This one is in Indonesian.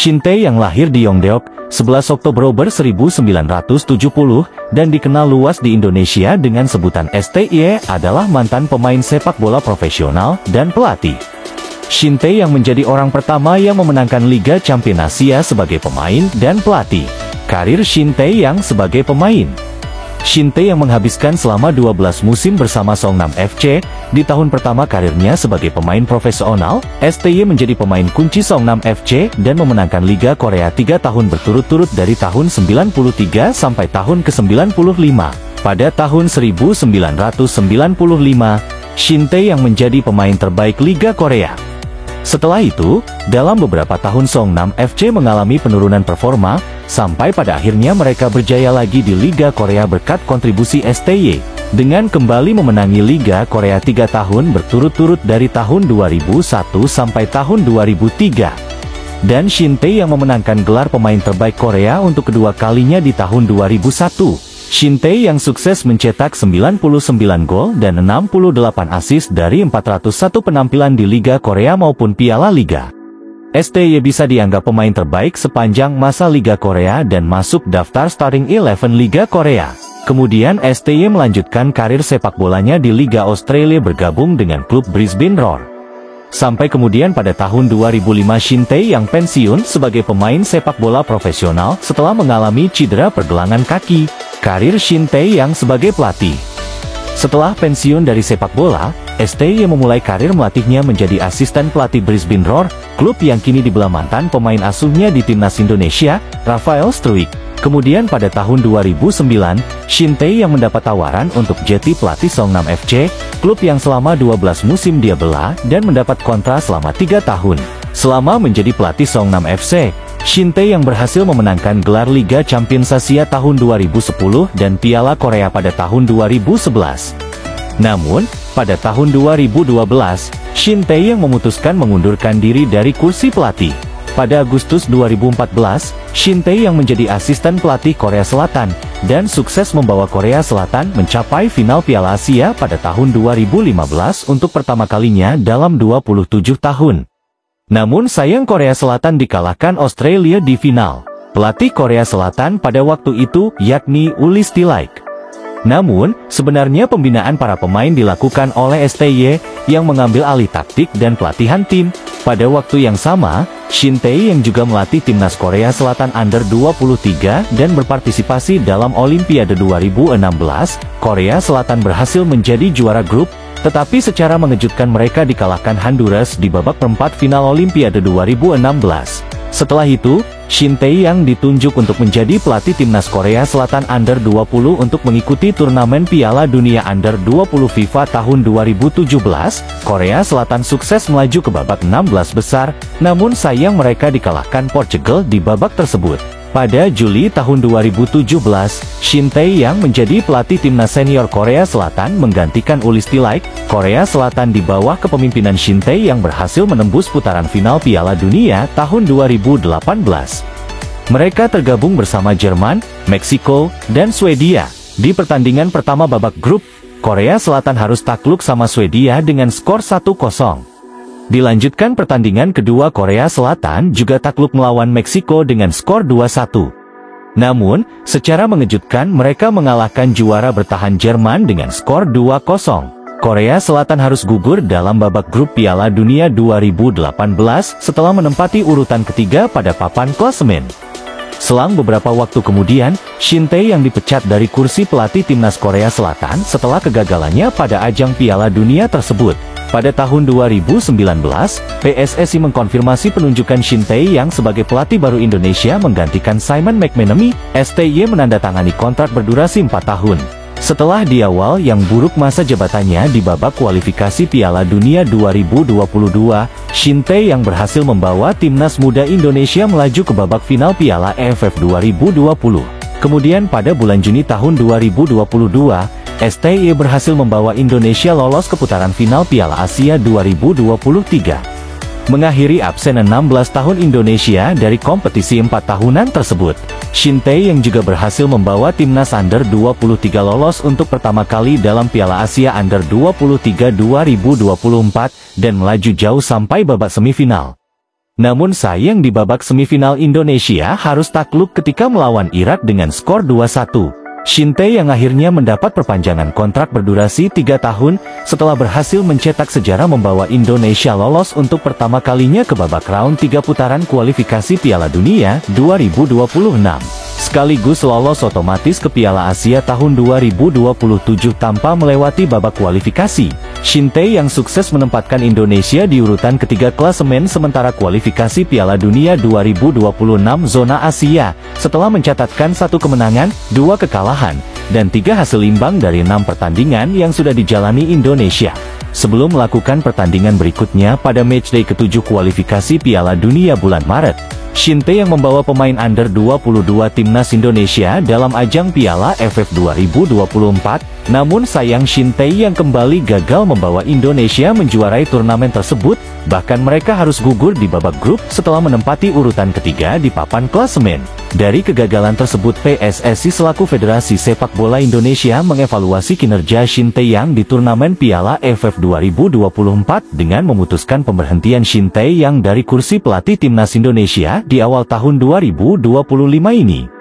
Shin Tae yang lahir di Yongdeok, 11 Oktober 1970 dan dikenal luas di Indonesia dengan sebutan STY adalah mantan pemain sepak bola profesional dan pelatih. Shin Tae yang menjadi orang pertama yang memenangkan Liga Champion Asia sebagai pemain dan pelatih. Karir Shin Tae yang sebagai pemain. Shin Tae yang menghabiskan selama 12 musim bersama Songnam FC. Di tahun pertama karirnya sebagai pemain profesional, STY menjadi pemain kunci Songnam FC dan memenangkan Liga Korea 3 tahun berturut-turut dari tahun 93 sampai tahun ke-95. Pada tahun 1995, Shin Tae yang menjadi pemain terbaik Liga Korea. Setelah itu, dalam beberapa tahun Songnam FC mengalami penurunan performa, sampai pada akhirnya mereka berjaya lagi di Liga Korea berkat kontribusi STY, dengan kembali memenangi Liga Korea 3 tahun berturut-turut dari tahun 2001 sampai tahun 2003. Dan Shin Tae yang memenangkan gelar pemain terbaik Korea untuk kedua kalinya di tahun 2001. Shin Tae yang sukses mencetak 99 gol dan 68 assist dari 401 penampilan di Liga Korea maupun Piala Liga. STY bisa dianggap pemain terbaik sepanjang masa Liga Korea dan masuk daftar Starting 11 Liga Korea. Kemudian STY melanjutkan karir sepak bolanya di Liga Australia bergabung dengan klub Brisbane Roar. Sampai kemudian pada tahun 2005 Shin Tae yang pensiun sebagai pemain sepak bola profesional setelah mengalami cedera pergelangan kaki. Karir Shin Tae yang sebagai pelatih. Setelah pensiun dari sepak bola, STY memulai karir melatihnya menjadi asisten pelatih Brisbane Roar, klub yang kini dibelah mantan pemain asuhnya di timnas Indonesia, Rafael Struijk. Kemudian pada tahun 2009, Shin Tae yang mendapat tawaran untuk jadi pelatih Songnam FC, klub yang selama 12 musim dia bela dan mendapat kontrak selama 3 tahun. Selama menjadi pelatih Songnam FC, Shin Tae yang berhasil memenangkan gelar Liga Champions Asia tahun 2010 dan Piala Korea pada tahun 2011. Namun, pada tahun 2012, Shin Tae yang memutuskan mengundurkan diri dari kursi pelatih. Pada Agustus 2014, Shin Tae yang menjadi asisten pelatih Korea Selatan, dan sukses membawa Korea Selatan mencapai final Piala Asia pada tahun 2015 untuk pertama kalinya dalam 27 tahun. Namun sayang Korea Selatan dikalahkan Australia di final. Pelatih Korea Selatan pada waktu itu yakni Uli Stilaik. Namun, sebenarnya pembinaan para pemain dilakukan oleh STY yang mengambil alih taktik dan pelatihan tim. Pada waktu yang sama, Shin Tae yang juga melatih timnas Korea Selatan Under 23 dan berpartisipasi dalam Olimpiade 2016, Korea Selatan berhasil menjadi juara grup. Tetapi secara mengejutkan mereka dikalahkan Honduras di babak perempat final Olimpiade 2016. Setelah itu, Shin Tae yang ditunjuk untuk menjadi pelatih timnas Korea Selatan Under 20 untuk mengikuti turnamen Piala Dunia Under 20 FIFA tahun 2017. Korea Selatan sukses melaju ke babak 16 besar, namun sayang mereka dikalahkan Portugal di babak tersebut. Pada Juli tahun 2017, Shin Tae yang menjadi pelatih timnas senior Korea Selatan menggantikan Uli Stilaik. Korea Selatan di bawah kepemimpinan Shin Tae yang berhasil menembus putaran final Piala Dunia tahun 2018. Mereka tergabung bersama Jerman, Meksiko, dan Swedia. Di pertandingan pertama babak grup, Korea Selatan harus takluk sama Swedia dengan skor 1-0. Dilanjutkan pertandingan kedua, Korea Selatan juga takluk melawan Meksiko dengan skor 2-1. Namun, secara mengejutkan mereka mengalahkan juara bertahan Jerman dengan skor 2-0. Korea Selatan harus gugur dalam babak grup Piala Dunia 2018 setelah menempati urutan ketiga pada papan klasemen. Selang beberapa waktu kemudian, Shin Tae yang dipecat dari kursi pelatih timnas Korea Selatan setelah kegagalannya pada ajang Piala Dunia tersebut. Pada tahun 2019, PSSI mengkonfirmasi penunjukan Shin Tae yang sebagai pelatih baru Indonesia menggantikan Simon McManamy. STY menandatangani kontrak berdurasi 4 tahun. Setelah di awal yang buruk masa jabatannya di babak kualifikasi Piala Dunia 2022, Shin Tae yang berhasil membawa timnas muda Indonesia melaju ke babak final Piala AFF 2020. Kemudian pada bulan Juni tahun 2022, STY berhasil membawa Indonesia lolos ke putaran final Piala Asia 2023. Mengakhiri absen 16 tahun Indonesia dari kompetisi 4 tahunan tersebut, Shin Tae yang juga berhasil membawa timnas Under 23 lolos untuk pertama kali dalam Piala Asia Under 23 2024 dan melaju jauh sampai babak semifinal. Namun sayang di babak semifinal Indonesia harus takluk ketika melawan Irak dengan skor 2-1. Shin Tae yang akhirnya mendapat perpanjangan kontrak berdurasi 3 tahun setelah berhasil mencetak sejarah membawa Indonesia lolos untuk pertama kalinya ke babak round 3 putaran kualifikasi Piala Dunia 2026. Sekaligus lolos otomatis ke Piala Asia tahun 2027 tanpa melewati babak kualifikasi. Shin Tae yang sukses menempatkan Indonesia di urutan ketiga klasemen sementara kualifikasi Piala Dunia 2026 zona Asia, setelah mencatatkan 1 kemenangan, 2 kekalahan, dan 3 hasil imbang dari 6 pertandingan yang sudah dijalani Indonesia. Sebelum melakukan pertandingan berikutnya pada matchday ke-7 kualifikasi Piala Dunia bulan Maret, Shin Tae yang membawa pemain under 22 timnas Indonesia dalam ajang Piala AFF 2024, namun sayang Shin Tae yang kembali gagal membawa Indonesia menjuarai turnamen tersebut, bahkan mereka harus gugur di babak grup setelah menempati urutan ketiga di papan klasemen. Dari kegagalan tersebut, PSSI selaku Federasi Sepak Bola Indonesia mengevaluasi kinerja Shin Tae yang di turnamen Piala AFF 2024 dengan memutuskan pemberhentian Shin Tae yang dari kursi pelatih timnas Indonesia di awal tahun 2025 ini.